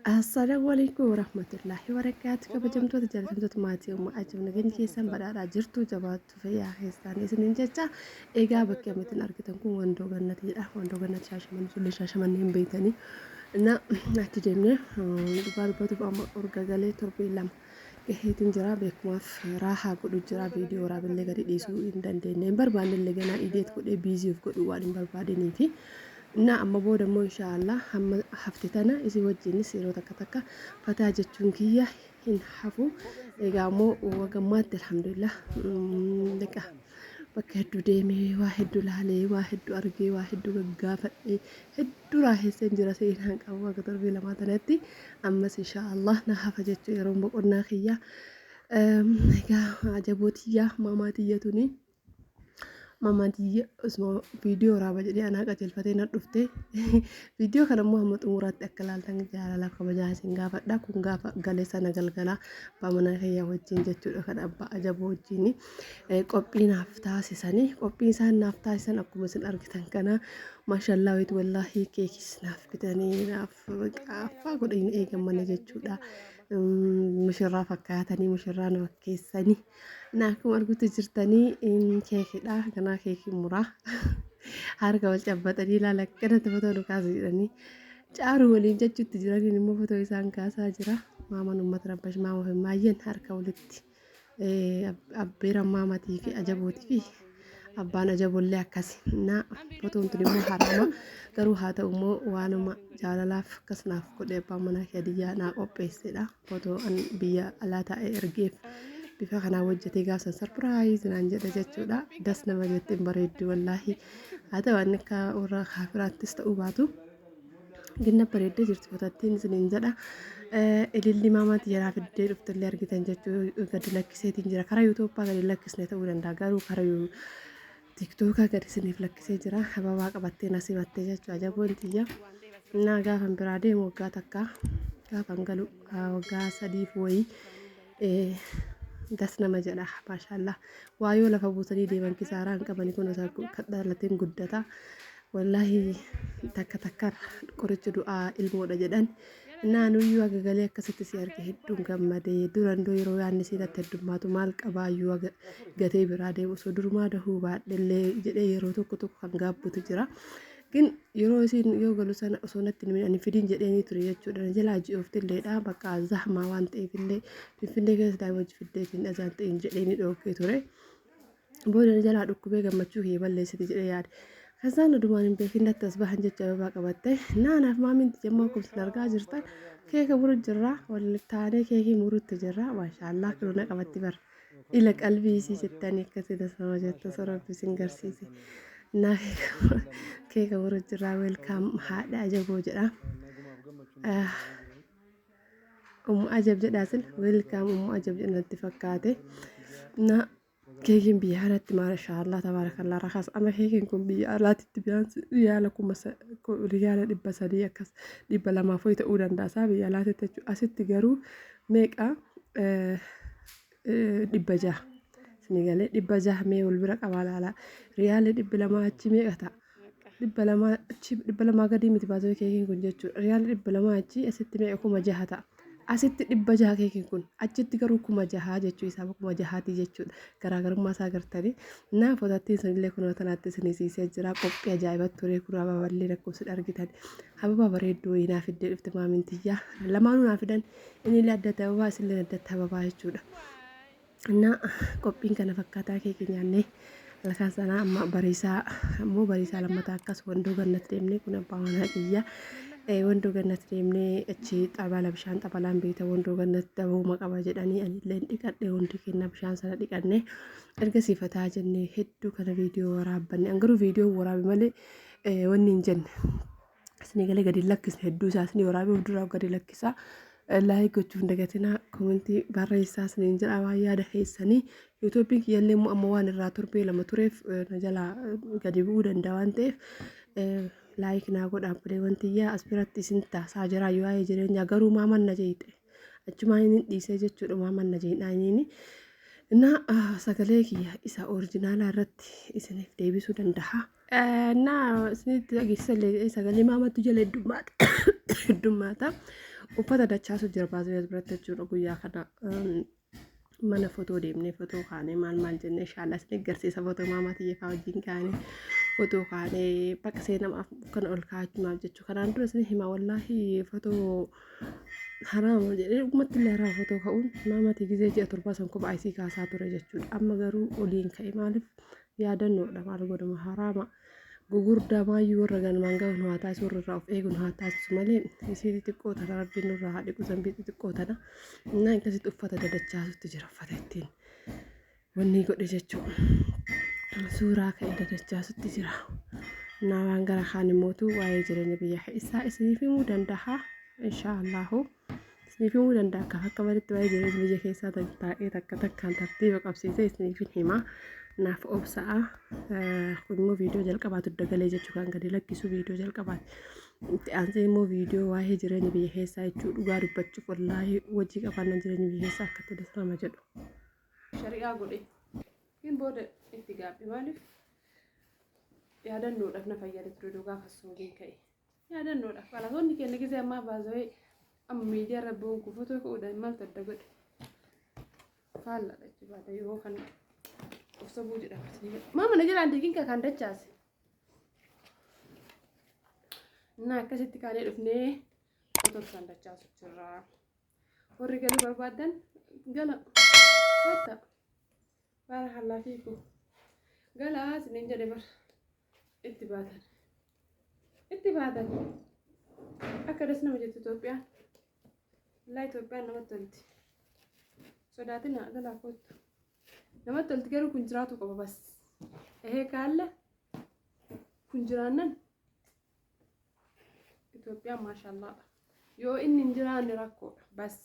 Assalamualaikum warahmatullahi wabarakatuh. Kabajamtoota jaallatamtoota maatii uumaa ajabna gani keessan badhaadhaa jirtu jabaattu fayyaa keessan isiniin jecha egaa bakki ameetiin argitan kun wandoo gannatiidha. Wandoo gannati shaashamanii sullee shaashamanii hin beeytanii na achi deemnee dhugaa dubbatuuf amma urga galee torbee lama gaheetiin jira beekumaaf raahaa godhu jira viidiyoo waraabillee gadi dhiisuu hin dandeenye hin barbaanne illee ganaa ideet godhee biizii of godhu waan hin barbaadanii fi na amma booda immoo inshaallah hamma haftetana isii wajjinis yeroo takka takka fataa jechuun kiyya hin hafu egaa immoo wagammaatti alhamdulillah deqa bakka hedduu deemee waa hedduu laalee waa hedduu argee waa hedduu gaggaafadhee hedduu raaheesseen jira seenaan qabu akka torbee lamaa tanatti ammas inshaallah na hafa jechuu yeroo boqonnaa kiyya egaa ajabootiyyaa maamaatiyyatuni Mamadi osmo video raaba jedhee anaa qajeelfatee na dhufte video kana immoo hamma xumuraatti akka laaltan jaalala kabajaa isin gaafadha kun gaafa galee sana galgala baamana kiyya wajjin jechuudha kan abbaa ajaboo wajjin qophii naaf taasisanii qophii isaan naaf taasisan akkuma isin argitan kana maashaallah wallahi keekis naaf bitanii naaf qaafaa godhanii eegamana jechuudha mushirraa fakkaatanii mushirraa nama keessanii naakum argutti jirtanii keekidha ganaa keekii muraa harka wal cabbatanii ilaala akkanatti fotoo nu kaasu jedhanii caaru waliin jechuutti jiraniin immoo fotoo isaan kaasaa jira maaman uummata rabbash maama fi maayyeen harka walitti abbeera maamatii fi ajabootii fi abbaan ajabollee akkasi na fotoon tun immoo harama garuu haa ta'u immoo waanuma jaalalaaf akkasnaaf godhee abbaan manaa hadiyyaa naa qopheessedha fotoo an biyya alaa taa'ee ergeef bifa kanaa hojjetee gaafsan sarpiraayiz naan jedha jechuudha das nama jettiin bareeddi wallaahi haa ta'u ani akka warra kaafiraattis ta'uu baatu ginna bareeddee jirti fotattiin isiniin jedha ililli maamaatti jaraa fiddee dhuftillee argitan jechuu gadi lakkiseetiin jira karaa yuutuubbaa gadi lakkisne ta'uu danda'a garuu karaa tiktoka gadi isiniif lakkisee jira hababaa qabattee nasibattee jechuu ajaboon tiyya naa gaafan biraa deemu waggaa takka gaafan galu waggaa sadiif wayii das nama jedha maashaallah waayoo lafa buusanii deeman kisaaraa hin qabani kun osoo kadhalateen guddata wallahi takka takka qoricha du'aa ilmoodha jedhan naanuyyuu aga galee akkasitti si arge hedduun gammadee durandoo yeroo yaanni siinatti heddummaatu maal qabaayyuu aga gatee biraa deemu osoo durumaa dahuu baadhellee jedhee yeroo tokko kan gaabbutu jira gin yeroo isiin yoo galu sana osoo natti ani fidiin jedheenii ture jechuudha jalaa ji'ooftillee bakka zahmaa waan ta'eefillee finfinnee keessa daawwachi fiddeetiin dhazaan ta'in jedheenii dhoofee ture booda jalaa dhukkubee gammachuu kee balleessiti jedhee yaade ከዛን ዱማን ቤኪን ተስባህን ጀቻ በባ ቀበተ ናናፍ ማሚንት ጀማው ኩምስ ነርጋ ጅርታ ኬከ ሙሩ ጅራ ወልታኔ ኬኪ ሙሩ ተጀራ ማሻአላ ክሎና ቀበቲ በር ኢለ ቀልቢ ሲስተኒ ከሰደ ሰማጀተ ሰረብ ሲንገርሲሲ እና ኬከ ሙሩ ጅራ ዌልካም ሃዳ አጀቦ ጀዳ አጀብ ጀዳስል ዌልካም አጀብ ጀነት ፈካቴ እና كيكين بيهالات ما شاء الله تبارك الله رخص أما كيكين كون بيهالات تبيان ريالكم مس ريال دبّا سريع كس دبّا لما فويت أولان داسا بيهالات تجو أسيت تجارو ميكا دبّا جاه سنغالي دبّا جاه مي والبرك أولا على ريال دبّا لما أتشي ميكا تا دبّا لما قدي متبازو كيكين كون جتشو ريال دبّا لما أتشي أسيت ميكا كوما جاهتا asitti dhibba jaha keekin kun achitti garuu kuma jaha jechuu isaa kuma jahaati jechuudha garaagarummaa isaa agartanii naa fotattiin sanillee kunoo tanaatti sinisiisee jira qophii ajaa'ibatti ture kun ababallee lakkoofsa argitan hababa bareedduu naaf fiddee dhufte maamintiyyaa lamaanuu naaf fidan inni adda ta'uu isillee adda ta'uu jechuudha naa qophiin kana fakkaataa keekin nyaannee lakaan sanaa amma bariisaa ammoo bariisaa lammataa akkas wandoo gannatti deemnee kun abbaa manaa kiyyaa wandoo gannatti deemnee achi xabala bishaan xabalaan beekta wandoo gannatti daboo maqaba jedhanii anillee dhiqadhee hundi kenna bishaan sana dhiqannee erga sifataa jennee hedduu kana viidiyoo waraabbanne angaruu viidiyoo waraabe malee wanni hin jenne isinii galee gadi lakkisne hedduu isaa isinii waraabee fuulduraaf gadi lakkisaa laayik gochuuf dagatinaa koomentii barreessaa isiniin jedha waan yaada keessanii yuutuubiin kiyyallee immoo amma waan irraa torbee lama tureef na jalaa gadi bu'uu danda'a waan ta'eef ላይክ ና ጎዳም ብለ ወንትያ አስፒራት ሲንታ ሳጀራ yu'aa jireenya garuu maaman na jeeyite achumaan dhiisee jechuudha maaman na jeeyinaaniini እና sagalee kiyya isa oriijinaalaa irratti isiniif deebisuu danda'a Na sinitti dhageessisallee sagalee maamatti jala heddummaata. Uffata dachaasu jira baasii biratti jechuudha guyyaa kana. Mana footoo deemnee footoo kaanee maal jennee shaallas ni agarsiisa footoo maamaatii fa'aa wajjin kaanee footoo kaanee bakka seenamaaf kan ol kaa'achuudhaaf jechuudha. Kanaan dura isin hima wallaahi footoo haraama jedhee ummatti illee haraa footoo ka'uun maamaatii gizee ji'a torbaa san kophaa isii kaasaa ture jechuudha. Amma garuu oliin ka'e maaliif yaadannoodha maal godhama haraama. Gugurdaa maayyuu warra galmaan ga'uun haa taasisu warra irraa of eeguun haa taasisu malee isii xixiqqoo tana rabbiin nurraa haa dhiqu zambii xixiqqoo tana innaa akkasitti uffata dadachaasutti jira uffata ittiin wanni godhe jechuudha suuraa ka'e dadachaasutti jira innaa waan gara kaan immootu waa'ee jireenya biyya keessaa isiniif himuu danda'a inshaallahu isiniif himuu danda'a akka walitti waa'ee jireenya biyya keessaa taa'ee takkaan tartiiba qabsiisee isiniif himaa. Naaf obsa'a kun immoo viidiyoo jalqabaatu dagalee jechuu kan gadi lakkisu viidiyoo jalqabaati itti aansee immoo viidiyoo waa'ee jireenya biyya keessaa jechuu dhugaa dubbachuuf wallaahi wajjii qabaannan jireenya biyya keessaa akka itti dasnama jedhu shari'aa godhe hin booda itti gaabbi maaliif yaadannoodhaaf na fayyada ture dhugaa fassootiin ka'e yaadannoodhaaf qalatoonni kenna gisee ammaa baasawee amma miidiyaa irra bu'uun kufatoo ka'uudhaan maaltu adda godhe faalladha jechuudha baata yeroo kana Obsa buu jedhama. Mama na jalaan diikin kan dachaase. Na akkasitti kaanee dhufnee otoo kan dachaasu jirra. Warri galuu barbaadan gala. Hatta. Baara hallaa fiiku. Gala isiniin jedhe bar. Itti baatan. Itti baatan. Akka das nama jettu Itoophiyaan. Laa Itoophiyaan namatti tolti. Sodaatina galaa kootu. Nama tolti garuu kun jiraatu qaba bas. Kaalla kun jiraannan Itoophiyaan maashaallah. Yoo inni hin jiraanne rakkoodha bas.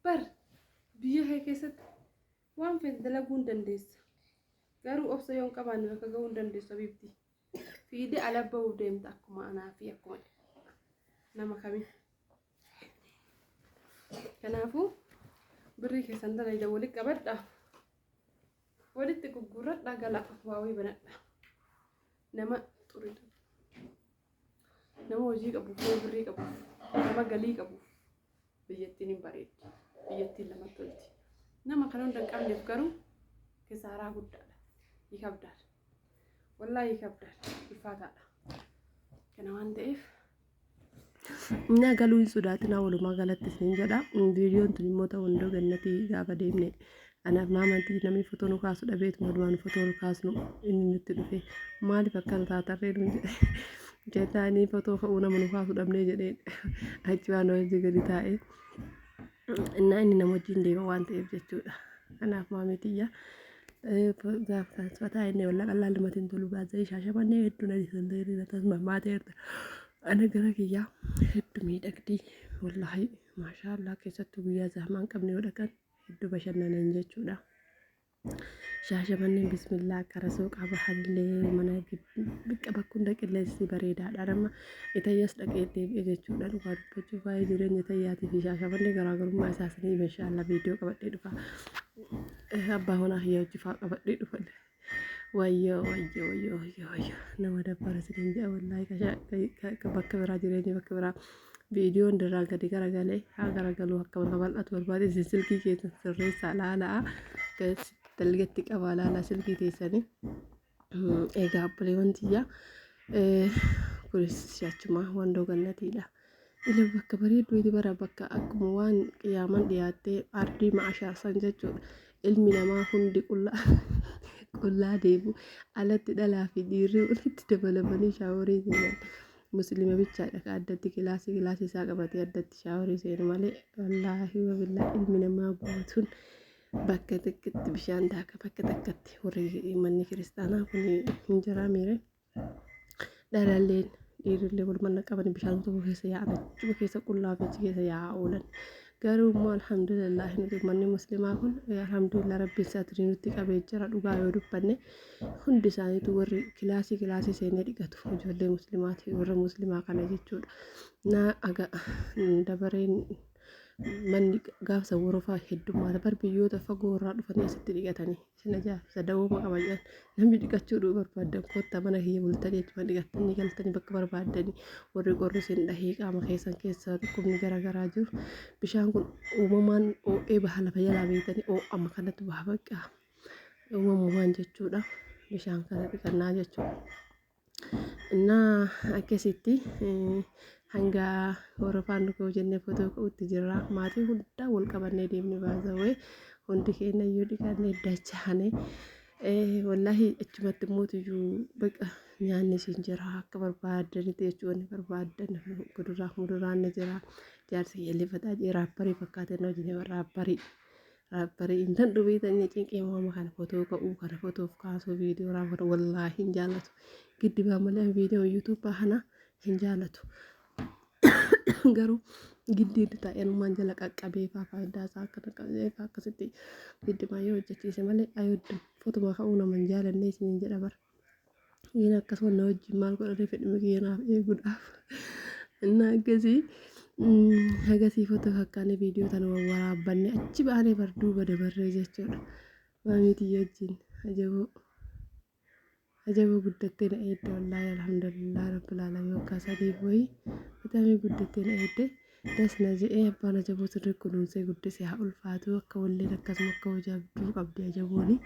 Bar biyya kee keessatti waan fedhe dalaguu hin dandeessa. Garuu obsa yoo hin qabaanne bakka gahuu hin dandeessu abibti. Fiidee ala bahuuf deemta akkuma anaa fi akkuma nama kamii. Kanaafuu birrii keessan dalagaa walitti qabadhaa. Walitti gurguradhaa gala waawii banadha. Nama xuriidha. Nama hojii qabu, birrii qabu, nama galii qabu. Biyyattiin hin bareeddi. Biyyattiin lamatti tolti. Nama kan hunda hin qabneef garuu kisaaraa guddaadha. Hiikabdaadha. Wallaahi hiikabdaadha. Ifaataadha. Kana waan ta'eef Ina galuu hin sodaatinaa walumaa galatti isin jedha. Viidiyoon tun immoo ta'uu hundoo gannatii gaafa deemne. Anaaf maamantii namni footoo nu kaasu dhabeetu madumaan footoo nu kaasnu inni nutti dhufe maaliif akkana taatarree nu jedhe jettaanii footoo ka'uu nama nu kaasu dhabnee jedhee achi waan hojii gadi taa'e innaa inni nama wajjin deema waan ta'eef jechuudha. Kanaaf maamitiyya gaafa taasifataa inni walla qal'aa limatiin tolu baazii shaashamannee hedduu na disandeerii na tasma maateerta ana gara kiyyaa hedduu miidhagdii wallaahi maashaallah keessattuu guyyaa zaamaan qabne yoo dhaqan hedduu bashannanan jechuudha. Shaashamanneen bismillaa qara suuqaa bahallee mana biqqa bakka hunda qilleensi bareedaadha. Nama itayyas dhaqee deebi'e jechuudha. Dhugaa dubbachuuf waa'ee jireenya itayyaatii fi shaashamannee garaagarummaa isaanii inshaallah viidiyoo qabadhee dhufa. Abbaa honaa hiyyaa hojjifaa qabadhee dhufa. Wayyoo nama dabbara siniin jedha wallaahi bakka biraa jireenya bakka biraa. Viidiyoon dirraa gadi garagalee haa garagalu akka bal'atu barbaade isin silkii keessan sirreessaa laalaa dalgatti qabaa laalaa silkii teessanii egaa obboleewwan tiyyaa kunis shaachumaa wandoo gannatiidha. Ila bakka bareedduu bara bakka akkuma waan qiyaaman dhiyaattee ardii ma'ashaarsan jechuudha. Ilmi namaa hundi qullaa deemu alatti dhalaa fi dhiirri walitti dabalamanii shaaworii seenan. Muslima bichaadha ka addatti kilaasii isaa qabatee addatti shaaworii seenu malee wallaahi wabillaa ilmi namaa guutuun bakka tokkotti bishaan daaka bakka tokkotti warri manni kiristaanaa kun hin jiraa miire dhalalleen dhiirillee walmanna qaban bishaan tokko keessa yaa'an achi keessa qullaa fi achi keessa yaa'aa oolan. Garuu immoo alhamdulillah nuti manni muslimaa kun alhamdulillah rabbiin isaatti nutti qabee jira dhugaa yoo dubbanne hundi isaaniitu warri kilaasii seenee dhiqatu ijoollee muslimaati warra muslimaa kana jechuudha. Na aga dabareen manni gaafsa warofaa heddummaata bar biyyoota fagoo irraa dhufanii asitti dhiqatanii isin ajaa'ibsa dawoo qaba jedhan namni dhiqachuu dhuu barbaadan kottaa mana kiyya bultanii ittuma dhiqatanii galtanii bakka barbaadanii warri qorri isin dhahee qaama keessaa dhukkubni garaagaraa jiru bishaan kun uumamaan oo'ee baha lafa jalaa beekanii amma kanatti baha baqqaa uumamumaan jechuudha bishaan kana dhiqannaa jechuudha. Innaa akkasitti hanga horofaan dhuguu jennee footoo ka'utti jirra maatii hundaa wal qabannee deemnee baasawee hundi keenya iyyuu dhiqannee dachaane wallaahi achumatti mootiyyuu baqa nyaanni siin jira akka barbaadanitti jechuun barbaadan kuduraa muduraan ni jira jaarsi yeellifataa jira raapparii fakkaatee na hojii raapparii intan dhubeetanii cinqee maama kana footoo ka'uu kana footoof kaasuu viidiyoo raafatu wallaahi hin jaallatu giddibaa malee viidiyoo yuutuubbaa kana hin jaallatu. Garuu giddiin taa'eerumaan jala qaqqabee faayidaa isaa akkana qabee akkasitti giddimaa yoo hojjechiise malee ayooddu footuma ka'uu nama hin jaalannee isiniin jedha bara. Inni akkasuma na wajjin maal godhatee fedhimi keenyaaf eeguudhaaf inni akkasii hagasii footoo fakkaanee viidiyoo tana waraabbanne achi baanee barduuba dabarree jechuudha. Maamiitii wajjin ajaboo guddattee na eedde wallaahi alhamdulillah rabbil aalamiin waggaa sadii wayii bitaamii guddattee na eedde dasna jedhee abbaan ajaboo sirrii kunuunsee guddisee haa ulfaatu akka walleen akkasuma akka hojii abduu qabdi ajabooni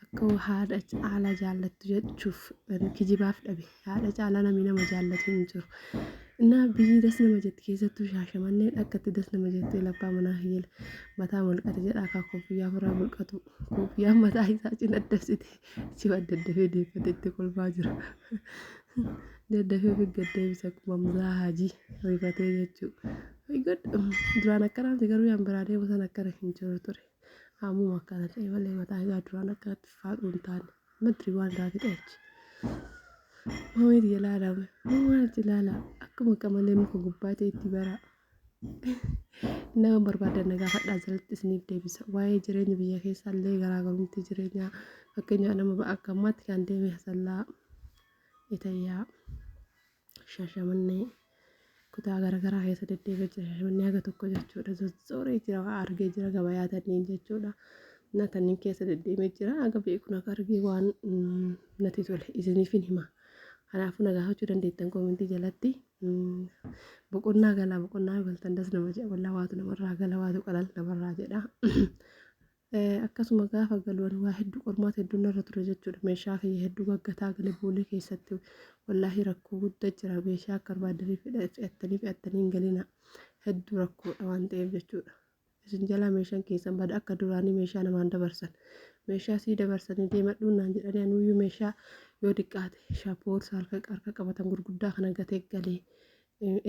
akka haadha caalaa jaallattu jechuuf kijibaaf dhabe haadha caalaa namni nama jaallatu hin jiru. Innaa biyyi das nama jetti keessattuu shaashamanneen akkatti das nama jettee labbaa manaa hiyyala mataa mulqate jedhaa akka koffiyyaa ofirraa mulqatu koffiyyaa mataa isaa cina dabsite sifa daddafee deeffatetti kolfaa jira. Daddafee fi gaddeebisa akkuma mucaa haajii rifatee jechuudha. Duraan akkanaatti garuu yaan biraa deemu sana akkana hin jiru ture. Haamuma akkana ta'e malee mataa isaa duraan akkanatti faadhuu hin taane madri waan gaarii ta'echi. Maamiitii ilaalaame maalitti ilaala akkuma qamalee muka gubbaa ta'etti bara nama barbaadan nagaa fadhaa jalatti isiniif deebisa waa'ee jireenya biyya keessaa illee garaagarumti jireenyaa fakkeenyaaf nama akka ammaatti kan deeme hasallaa itayyaa shaashamannee kutaa garaagaraa keessa deddeebi'ee jira shaashamannee haga tokko jechuudha zozzooree jira argee jira gabayaa tanniin jechuudha. Natanniin keessa deddeemee jira haga beekun akka argee waan natti tole isiniif hin hima. Kanaafuu nagaa hojii dandeettan koomintii jalatti boqonnaa galtan das nama jedha wallaa waatu namarraa gala waatu qalal namarraa jedha. Akkasuma gaafa galuun waa hedduu qormaata hedduu narra ture jechuudha meeshaa kiyya hedduu gaggataa galee boolee keessatti wallaahi rakkoo guddaa jira meeshaa akka barbaadanii fe'attanii hin galina hedduu rakkoodha waan ta'eef jechuudha. Isin jalaa meeshaan keessan bada akka duraanii meeshaa namaan dabarsan meeshaa sii dabarsanii deemadhuun naan jedhanii anuyyuu meeshaa yoo xiqqaate shaapoorsa harka qabatan gurguddaa kana gatee galee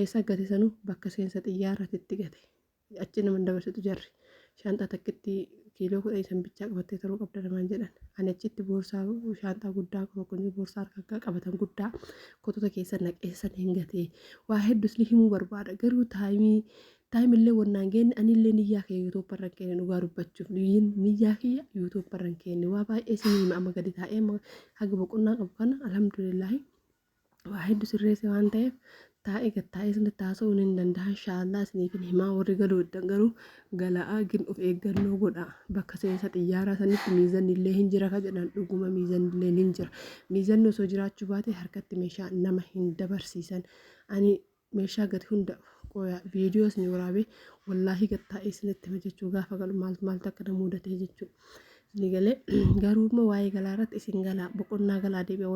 eessa gate sanuu bakka seensa xiyyaarratti gate achi nama dabarsitu jarri shaanxaa takkitti kiiloo 10 bichaa qabattee turuu qabda namaan jedhan ani achitti boorsaa shaanxaa guddaa kun boorsaa harka qabatan guddaa kotota keessa naqeessan hin gatee waa hedduus ni himuu barbaada garuu taayimillee wannaan geenne anillee niyyaa kee yuutuub irraan keenne dhugaa dubbachuuf niyyaa kiyya yuutuub irraan keenne waa baay'ee sinii amma gadi taa'ee haga boqonnaa qabu kana alhamdulillaahi waa hedduu sirreesse waan ta'eef taa'ee gattaa'ee sinitti haasa'uun hin danda'an shaallaa isiniif hin himaa warri galuu garuu gala'aa gin of eeggannoo godha bakka seensa xiyyaaraa sanitti miizanni illee hin jira ka jedhan dhuguma miizanni illee hin jira miizanni osoo jiraachuu baate harkatti meeshaa nama hin dabarsiisan ani meeshaa gati hunda viidiyoos ni waraabee wallaahi gattaa'ee isinitti hojjechuu gaafa galu maaltu akka nama mudatee jechuudha. Ni galee garuu immoo waa'ee galaa irratti isin galaa boqonnaa galaa deebi'a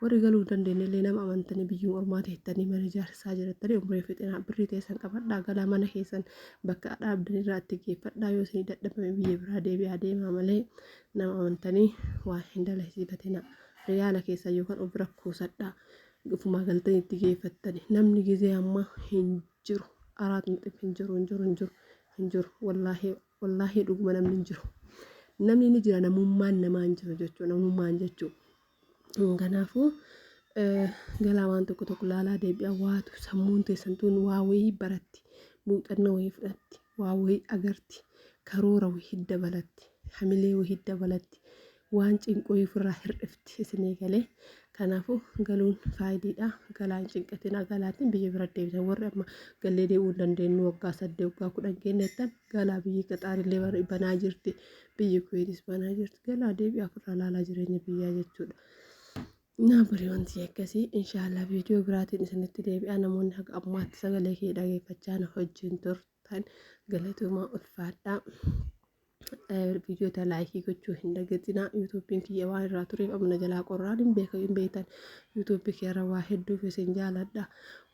warri galuu dandeenye illee nama amantanii biyyuu ormaa teettanii mana ijaarsaa jirattanii umrii fixinaa birrii teessan qabadhaa galaa mana keessan bakka dhaabdan irraa itti geeffadhaa yoo isin dadhabame biyya biraa deebi'aa deemaa malee nama amantanii waa hin dalasiifatina riyaala keessan yookaan of bira kuusadhaa. Dhufumaa galtanii itti geeffattani namni gizee amma hin jiru araat muxif hin jiru wallaahi dhuguma namni hin jiru namni ni jira namummaan namaa hin jiru jechuudha namummaan jechuudha. Kanaafuu galaa waan tokko laalaa deebi'a waatu sammuun teessantuun waa wayii baratti muuxannoo wayii fudhatti waa wayii agarti karoora wayii dabalatti hamilee wayii dabalatti waan cinqoo ofirraa hir'ifti isinii galee Kanaafuu galuun faayidaadha. Galaan cinqatina galaatiin biyya bira deebisan warri amma gallee deebi'uu hin dandeenyu waggaa 8 waggaa 10 kenneettan galaa biyyi qaxaarillee banaa jirti. Biyyi Kuwaatis banaa jirti. Galaa deebi'aa furraa ilaalaa jireenya biyyaa jechuudha. Naa bari wanti akkasii inshaallah viidiyoo biraatiin isinitti deebi'aa namoonni haga ammaatti sagalee kee dhageeffachaa na wajjin turtan galatooma ulfaadhaa. Viidiyoo laayikii gochuu hin dagatinaa. Yuutuubiin kiyya waan irraa tureef amna jalaa qorraan hin beekan. Yuutuubii kiyya waa hedduu isin jaaladha.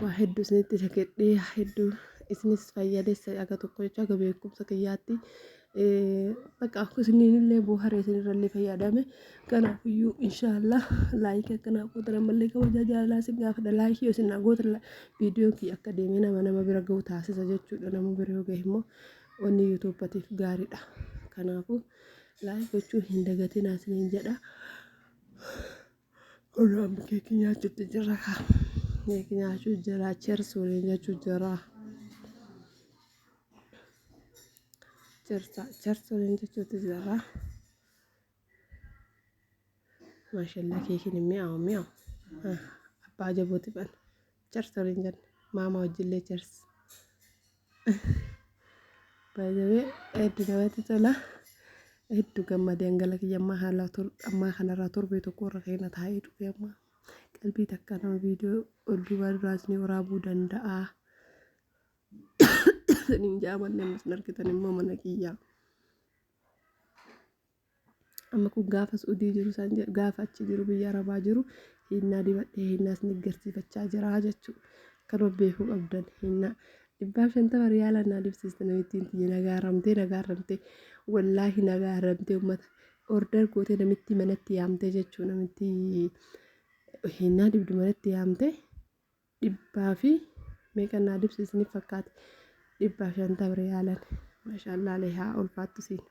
Waa hedduu isinitti sagadhee hedduu isinis fayyadessa aga tokko jecha aga beekumsa kiyyaatti. Bakka akkasumas illee bu'uuree isinirrallee fayyadame. Kanaafiyyuu inshaallah laayikii akkanaa qoodara mallee kabajaa jaalalaa isin gaafadha. Laayikii isin goota viidiyoon kiyya akka deemee nama bira ga'u taasisa jechuudha. Nama bira yoo ga'e immoo wanni yuutuubatiif gaariidha. Kanaafuu laayikii gochuu hin dagatinaa isiniin jedha. Kunuun keekii nyaachuutti jira kaa. Keekii nyaachuu jira. Cheers waliin jechuu jira. Cheers waliin jechuutti jira. Maashaallah keekiin mi'aawu. Abbaa jabooti ban. Cheers waliin jenna. Maama wajjillee cheers. Baay'ee hedduu namatti tola. Hedduu gammadee angala kiyya ammaa kanarraa torbee tokko irra keenya taa'ee dhufe amma qalbii takka nama viidiyoo ol duubaa duraas ni waraabuu danda'a. Saniin jaamanne nuti argitan immoo mana kiyyaa. Amma kun gaafa Suudii jiru gaafa achi jiru biyya Arabaa jiru hinnaa dibadhee hinnaas ni garsiifachaa jira jechuudha. Kan beekuu qabdan hinnaa. 150 riyaala naa dibsiiste namittiin tiyya nagaaramtee wallaahi nagaaramtee uummata order gootee namitti manatti yaamtee jechuudha. Namitti hinnaa dibdu manatti yaamtee 100 fi meeqa naa dibsiisniif fakkaate 150 riyaalan maashaallah haa ulfaattu siin.